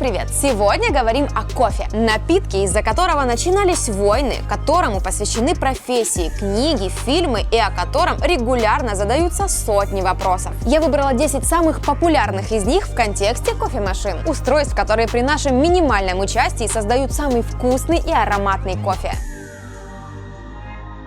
привет! Сегодня говорим о кофе. Напитке, из-за которого начинались войны, которому посвящены профессии, книги, фильмы и о котором регулярно задаются сотни вопросов. Я выбрала 10 самых популярных из них в контексте кофемашин. Устройств, которые при нашем минимальном участии создают самый вкусный и ароматный кофе.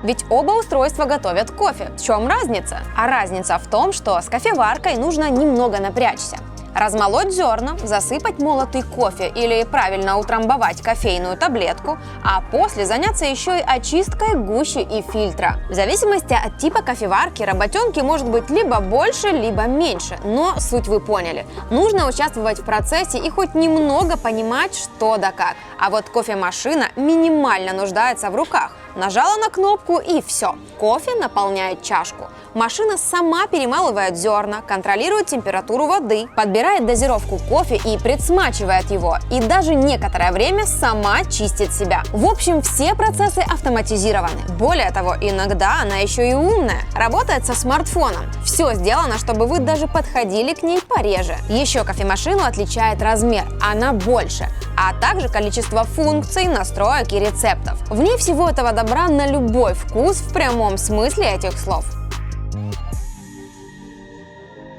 Ведь оба устройства готовят кофе. В чем разница? А разница в том, что с кофеваркой нужно немного напрячься. Размолоть зерна, засыпать молотый кофе или правильно утрамбовать кофейную таблетку, а после заняться еще и очисткой гущи и фильтра. В зависимости от типа кофеварки работенки может быть либо больше, либо меньше, но суть вы поняли. Нужно участвовать в процессе и хоть немного понимать, что да как. А вот кофемашина минимально нуждается в руках. Нажала на кнопку и все. Кофе наполняет чашку. Машина сама перемалывает зерна, контролирует температуру воды, подбирает дозировку кофе и предсмачивает его. И даже некоторое время сама чистит себя. В общем, все процессы автоматизированы. Более того, иногда она еще и умная. Работает со смартфоном. Все сделано, чтобы вы даже подходили к ней пореже. Еще кофемашину отличает размер. Она больше. А также количество функций, настроек и рецептов. В ней всего этого добра на любой вкус в прямом смысле этих слов.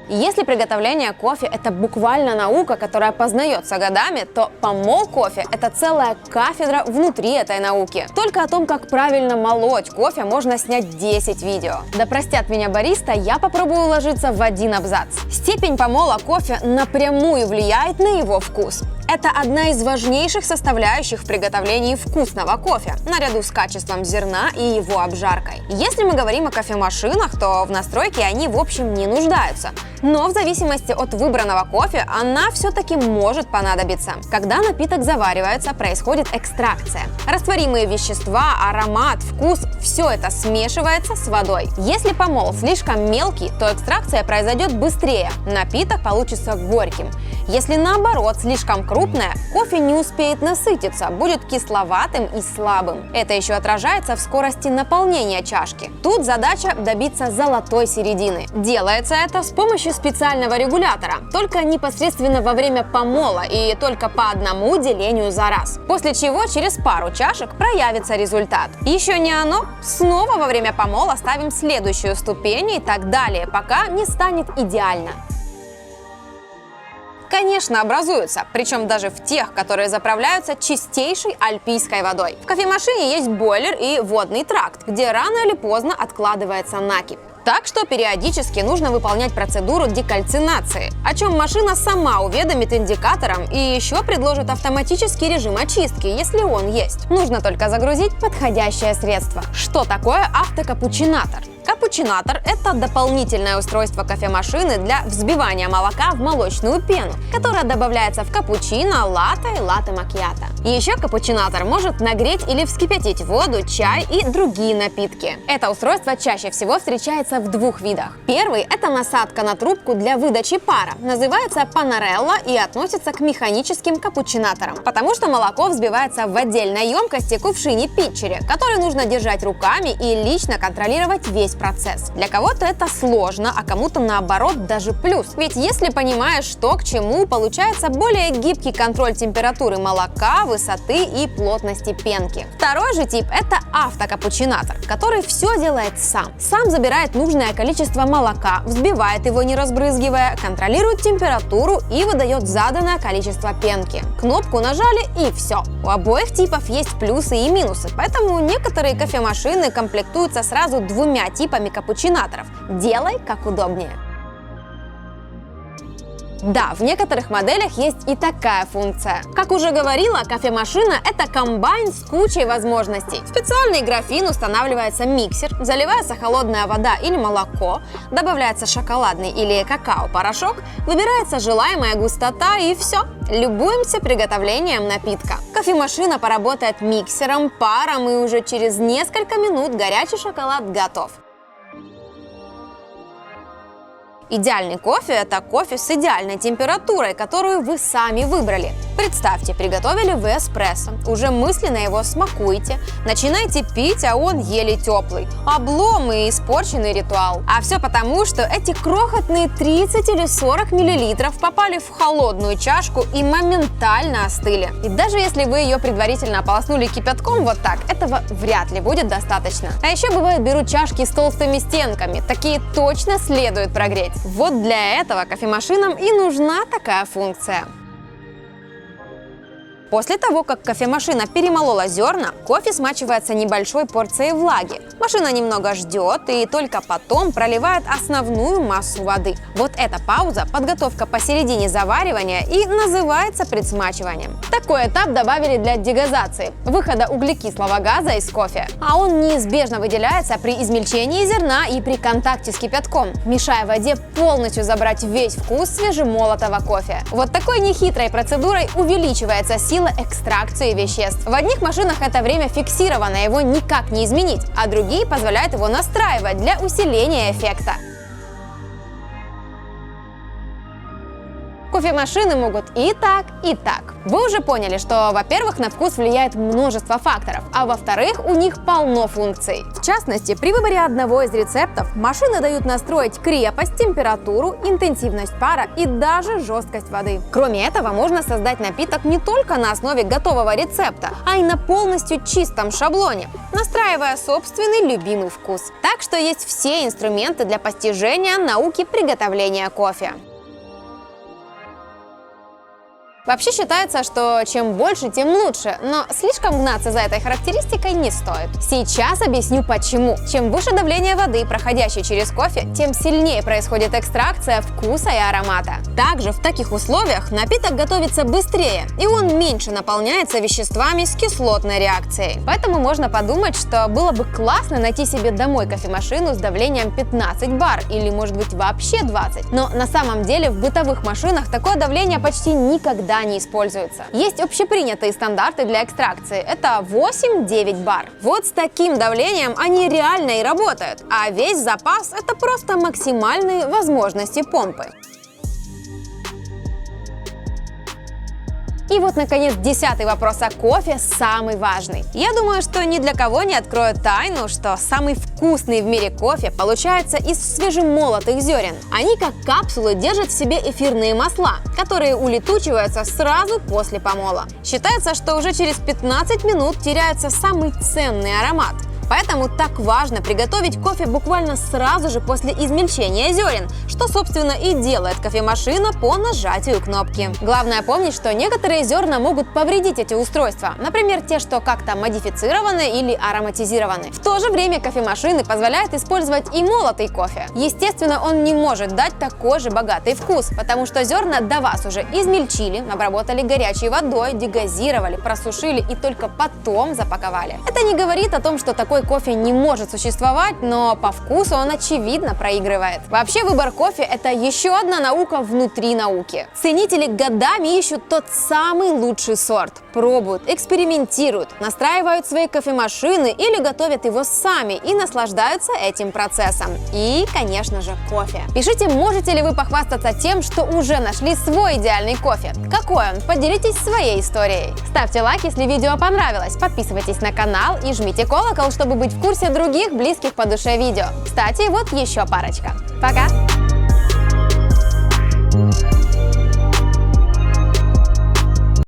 Если приготовление кофе – это буквально наука, которая познается годами, то помол кофе – это целая кафедра внутри этой науки. Только о том, как правильно молоть кофе, можно снять 10 видео. Да простят меня бариста, я попробую уложиться в один абзац. Степень помола кофе напрямую влияет на его вкус. Это одна из важнейших составляющих в приготовлении вкусного кофе, наряду с качеством зерна и его обжаркой. Если мы говорим о кофемашинах, то в настройке они в общем не нуждаются. Но в зависимости от выбранного кофе она все-таки может понадобиться. Когда напиток заваривается, происходит экстракция. Растворимые вещества, аромат, вкус – все это смешивается с водой. Если помол слишком мелкий, то экстракция произойдет быстрее, напиток получится горьким. Если наоборот слишком крупная, кофе не успеет насытиться, будет кисловатым и слабым. Это еще отражается в скорости наполнения чашки. Тут задача добиться золотой середины. Делается это с помощью специального регулятора, только непосредственно во время помола и только по одному делению за раз. После чего через пару чашек проявится результат. Еще не оно? Снова во время помола ставим следующую ступень и так далее, пока не станет идеально. Конечно, образуются, причем даже в тех, которые заправляются чистейшей альпийской водой. В кофемашине есть бойлер и водный тракт, где рано или поздно откладывается накипь. Так что периодически нужно выполнять процедуру декальцинации, о чем машина сама уведомит индикатором и еще предложит автоматический режим очистки, если он есть. Нужно только загрузить подходящее средство. Что такое автокапучинатор? Капучинатор – это дополнительное устройство кофемашины для взбивания молока в молочную пену, которая добавляется в капучино, латте и латте-макьято. Еще капучинатор может нагреть или вскипятить воду, чай и другие напитки. Это устройство чаще всего встречается в двух видах. Первый – это насадка на трубку для выдачи пара, называется панарелла и относится к механическим капучинаторам, потому что молоко взбивается в отдельной емкости кувшине-питчере, который нужно держать руками и лично контролировать весь процесс. Для кого-то это сложно, а кому-то наоборот даже плюс. Ведь если понимаешь, что к чему, получается более гибкий контроль температуры молока, высоты и плотности пенки. Второй же тип – это автокапучинатор, который все делает сам. Сам забирает нужное количество молока, взбивает его не разбрызгивая, контролирует температуру и выдает заданное количество пенки. Кнопку нажали и все. У обоих типов есть плюсы и минусы, поэтому некоторые кофемашины комплектуются сразу двумя типами капучинаторов. Делай как удобнее. Да, в некоторых моделях есть и такая функция. Как уже говорила, кофемашина – это комбайн с кучей возможностей. В специальный графин устанавливается миксер, заливается холодная вода или молоко, добавляется шоколадный или какао-порошок, выбирается желаемая густота и все. Любуемся приготовлением напитка. Кофемашина поработает миксером, паром, и уже через несколько минут горячий шоколад готов. Идеальный кофе – это кофе с идеальной температурой, которую вы сами выбрали. Представьте, приготовили вы эспрессо, уже мысленно его смакуете, начинаете пить, а он еле теплый. Облом и испорченный ритуал. А все потому, что эти крохотные 30 или 40 миллилитров попали в холодную чашку и моментально остыли. И даже если вы ее предварительно ополоснули кипятком вот так, этого вряд ли будет достаточно. А еще бывает, берут чашки с толстыми стенками. Такие точно следует прогреть. Вот для этого кофемашинам и нужна такая функция. После того, как кофемашина перемолола зерна, кофе смачивается небольшой порцией влаги. Машина немного ждет и только потом проливает основную массу воды. Вот эта пауза, подготовка посередине заваривания, и называется предсмачиванием. Такой этап добавили для дегазации, выхода углекислого газа из кофе. А он неизбежно выделяется при измельчении зерна и при контакте с кипятком, мешая воде полностью забрать весь вкус свежемолотого кофе. Вот такой нехитрой процедурой увеличивается сила экстракции веществ. В одних машинах это время фиксировано, его никак не изменить, а другие позволяют его настраивать для усиления эффекта. Кофемашины могут и так, и так. Вы уже поняли, что, во-первых, на вкус влияет множество факторов, а во-вторых, у них полно функций. В частности, при выборе одного из рецептов машины дают настроить крепость, температуру, интенсивность пара и даже жесткость воды. Кроме этого, можно создать напиток не только на основе готового рецепта, а и на полностью чистом шаблоне, настраивая собственный любимый вкус. Так что есть все инструменты для постижения науки приготовления кофе. Вообще считается, что чем больше, тем лучше, но слишком гнаться за этой характеристикой не стоит. Сейчас объясню почему. Чем выше давление воды, проходящей через кофе, тем сильнее происходит экстракция вкуса и аромата. Также в таких условиях напиток готовится быстрее, и он меньше наполняется веществами с кислотной реакцией. Поэтому можно подумать, что было бы классно найти себе домой кофемашину с давлением 15 бар или, может быть, вообще 20. Но на самом деле в бытовых машинах такое давление почти никогда не используется. Есть общепринятые стандарты для экстракции. Это 8-9 бар. Вот с таким давлением они реально и работают. А весь запас – это просто максимальные возможности помпы. И вот, наконец, 10-й вопрос о кофе, самый важный. Я думаю, что ни для кого не открою тайну, что самый вкусный в мире кофе получается из свежемолотых зерен. Они, как капсулы, держат в себе эфирные масла, которые улетучиваются сразу после помола. Считается, что уже через 15 минут теряется самый ценный аромат. Поэтому так важно приготовить кофе буквально сразу же после измельчения зерен, что, собственно, и делает кофемашина по нажатию кнопки. Главное помнить, что некоторые зерна могут повредить эти устройства, например, те, что как-то модифицированы или ароматизированы. В то же время кофемашины позволяют использовать и молотый кофе. Естественно, он не может дать такой же богатый вкус, потому что зерна до вас уже измельчили, обработали горячей водой, дегазировали, просушили и только потом запаковали. Это не говорит о том, что такой кофе не может существовать, но по вкусу он очевидно проигрывает. Вообще выбор кофе – это еще одна наука внутри науки. Ценители годами ищут тот самый лучший сорт, пробуют, экспериментируют, настраивают свои кофемашины или готовят его сами и наслаждаются этим процессом. И, конечно же, кофе. Пишите, можете ли вы похвастаться тем, что уже нашли свой идеальный кофе. Какой он? Поделитесь своей историей. Ставьте лайк, если видео понравилось, подписывайтесь на канал и жмите колокол, чтобы быть в курсе других близких по душе видео. Кстати, вот еще парочка. Пока!